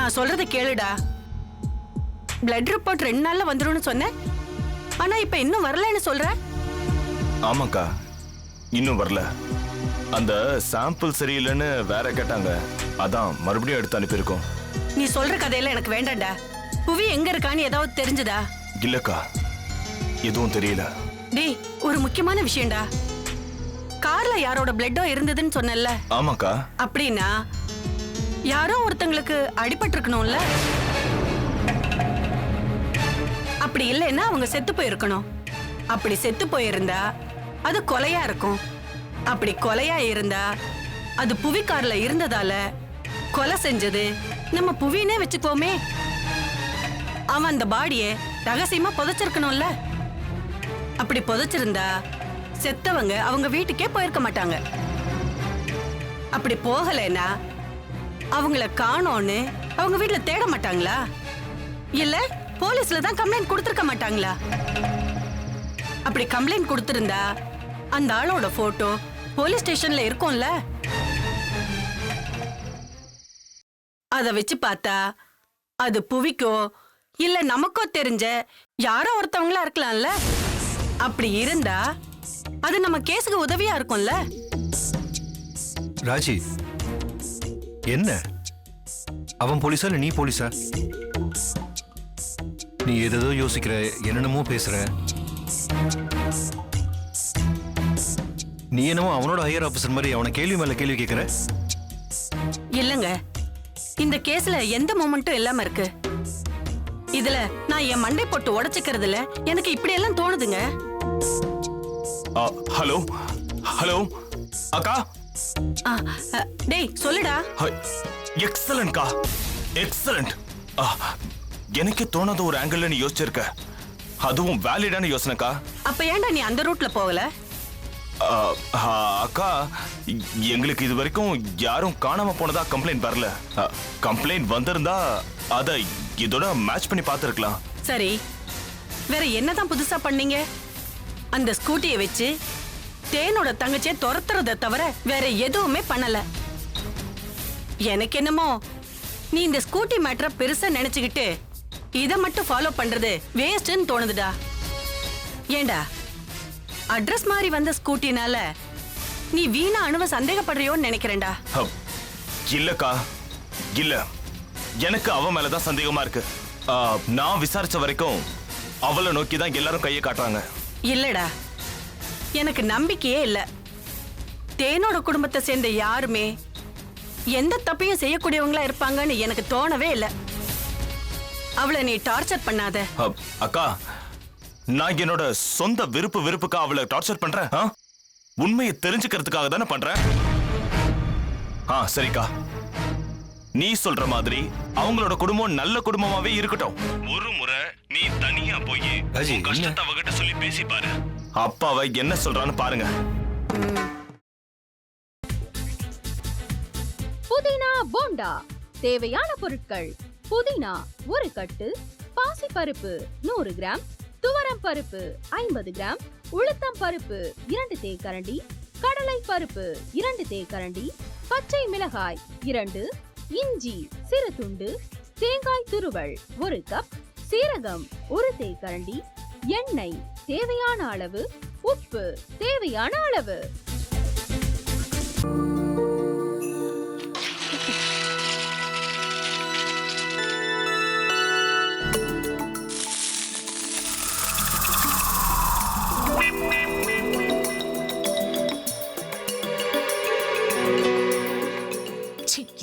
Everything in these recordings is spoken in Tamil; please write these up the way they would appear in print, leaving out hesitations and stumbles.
நான் சொல்றதை கேளுடா. பிளட் ரிப்போர்ட் 2 நாள்ல வந்துரும்னு சொன்னேன். ஆனா இப்ப இன்னும் வரலன்னு சொல்ற. ஆமாக்கா, இன்னும் வரல. அந்த சாம்பிள் சரியில்லைன்னு வேற கேட்டாங்க. அதான் மறுபடியும் எடுத்து அனுப்பியிருக்கோம். நீ சொல்ற கதையெல்லாம் எனக்கு வேண்டாம்டா. புவி எங்க இருக்கான்னு ஏதாவது தெரிஞ்சுதா? இல்லக்கா, எதுவும் தெரியல. டேய், ஒரு முக்கியமான விஷயம்டா. கார்ல யாரோட பிளட்டோ இருந்ததுன்னு சொன்னல? ஆமாக்கா. அப்படின்னா யாரோ ஒருத்தங்களுக்கு அடிபட்டிருக்கணும்ல? அப்படி இல்லைன்னா அவங்க செத்து போயிருக்கணும். அப்படி செத்து போயிருந்தா அது கொலையா இருக்கும். அப்படி கொலையா இருந்தா அது புவி கார்ல இருந்ததால கொலை செஞ்சது நம்ம புவினே வச்சுக்கோமே. அவன் அந்த பாடியை ரகசியமா புதைச்சிருக்கணும்ல? அப்படி புதைச்சிருந்தா செத்தவங்க அவங்க வீட்டுக்கே போயிருக்க மாட்டாங்க. அப்படி போகலைன்னா அவங்கள காணோன்னு அவங்க வீட்டுல தேட மாட்டாங்களா? இல்ல போலீஸ்ல தான் கம்ப்ளைண்ட் கொடுத்திருக்க மாட்டாங்களா? அப்படி கம்ப்ளைண்ட் கொடுத்திருந்தா அந்த ஆளோட போட்டோ போலீஸ் ஸ்டேஷன்ல இருக்கும்ல? அத வச்சு பார்த்தா அது புவிக்கோ இல்ல நமக்கோ தெரிஞ்ச யாரோ ஒருத்தவங்களா இருக்கலாம்ல? அப்படி இருந்தா அது நம்ம கேஸுக்கு உதவியா இருக்கும்ல? ராஜி, என்ன அவன் போலீஸா இல்ல நீ போலீஸா? நீ ஏதோ யோசிக்கிற, என்னென்னமோ பேசுற. நீ என்னமோ அவனோட ஹையர் ஆபீசர் மாதிரி அவனை கேள்வி மேல கேள்வி கேட்கிற. இல்லங்க, இந்த கேஸ்ல எந்த மொமெண்ட்டும் இல்லாம இருக்கு. இதுல நான் என் மண்டை போட்டு உடைச்சுக்கிறதுல எனக்கு இப்படி எல்லாம் தோணுதுங்க. ஹலோ ஹலோ அக்கா. டேய் சொல்லுடா. எக்ஸலன்ட்கா, எக்ஸலன்ட். எனக்கு தோணாத ஒரு ஆங்கிள் நீ யோசிச்சிருக்க. அதுவும் வேலிடான யோசனைக்கா. அப்ப ஏன்டா நீ அந்த ரூட்ல போகல? அக்கா, எங்களுக்கு இது வரைக்கும் யாரும் காணாம போனதா கம்ப்ளைண்ட் வரல. கம்ப்ளைண்ட் வந்திருந்தா அத இதோட மேட்ச் பண்ணி பார்த்திருக்கலாம். சரி, வேற என்னதான் புதுசா பண்ணீங்க? அந்த ஸ்கூட்டியை வச்சு தேனோட தங்கச்சியை துரத்துறத தவிர வேற எதுவுமே பண்ணல. எனக்கு என்னமோ நீ இந்த ஸ்கூட்டி மேட்டரை பெருசா நினைச்சுக்கிட்டு இத மட்டும் ஃபாலோ பண்றது வேஸ்ட்னு தோணுதுடா. ஏண்டா, அட்ரஸ் மாதிரி வந்த ஸ்கூட்டினால நீ வீணா அணுவ சந்தேகப்படுறியோன்னு நினைக்கிறேன்டா. இல்லக்கா, இல்ல, எனக்கு அவ மேலதான் சந்தேகமா இருக்கு. நான் விசாரிச்ச வரைக்கும் அவளை நோக்கி தான் எல்லாரும் கையை காட்டுறாங்க. இல்லடா, எனக்கு நம்பிக்கையே இல்ல. தேனோட குடும்பத்தை சேர்ந்த யாருமே எந்த தப்பையும் செய்யக்கூடியவங்களா இருப்பாங்கன்னு எனக்கு தோணவே இல்ல. அவளை நீ டார்ச்சர் பண்ணாத. அக்கா, நான் என்னோட சொந்த விருப்புக்கா அவளை டார்ச்சர் பண்றேன்? உண்மையை தெரிஞ்சுக்கிறதுக்காக தானே பண்றேன். சரிக்கா, நீ சொல்ற மாதிரி அவங்களோட குடும்பம் நல்ல குடும்பமாவே இருக்கட்டும். ஒரு முறை நீ தனியா போய் கஷ்டத்தை அவகிட்ட சொல்லி பேசி பாரு. அப்பாவை என்ன சொல்றான்னு பாருங்க. புதினா போண்டா தேவையான பொருட்கள்: புதினா 1 கட்டு, பாசிப்பருப்பு 100 கிராம், துவரம் பருப்பு 50 கிராம், உளுத்தம் பருப்பு 2 தேக்கரண்டி, கடலை பருப்பு 2 தேக்கரண்டி, பச்சை மிளகாய் 2, இஞ்சி சிறு துண்டு, தேங்காய் துருவல் 1 கப், சீரகம் 1 தேக்கரண்டி, எண்ணெய் தேவையான அளவு, உப்பு தேவையான அளவு.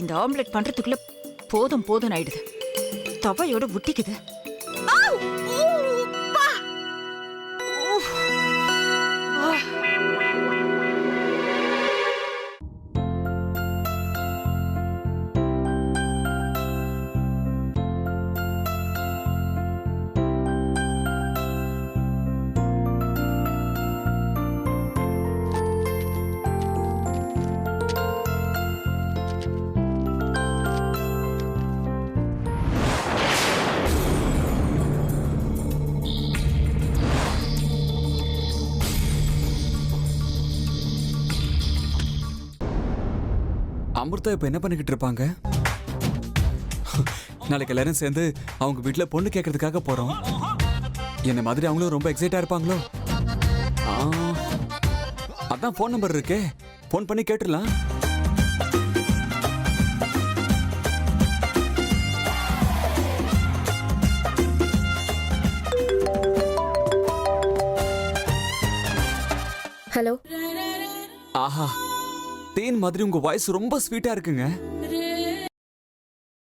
இந்த ஆம்லெட் பண்றதுக்குள்ள போதும் போதும் ஆயிடுது. தவையோட ஒட்டிக்குது. அமிர்தா இப்ப என்ன பண்ணிக்கிட்டு இருப்பாங்க? நாளைக்கு எல்லாரும் சேர்ந்து அவங்க வீட்ல பொண்ணு கேட்கறதுக்காக போறோம். என்ன மாதிரி அவங்களும் ரொம்ப எக்ஸைட்டா இருப்பாங்களோ. அதான் ஃபோன் நம்பர் இருக்கே, ஃபோன் பண்ணி கேட்டுடலாம். ஹலோ. ஆஹா, தேன் மாதிரி உங்க வாய்ஸ் ரொம்ப ஸ்வீட்டா இருக்குங்க.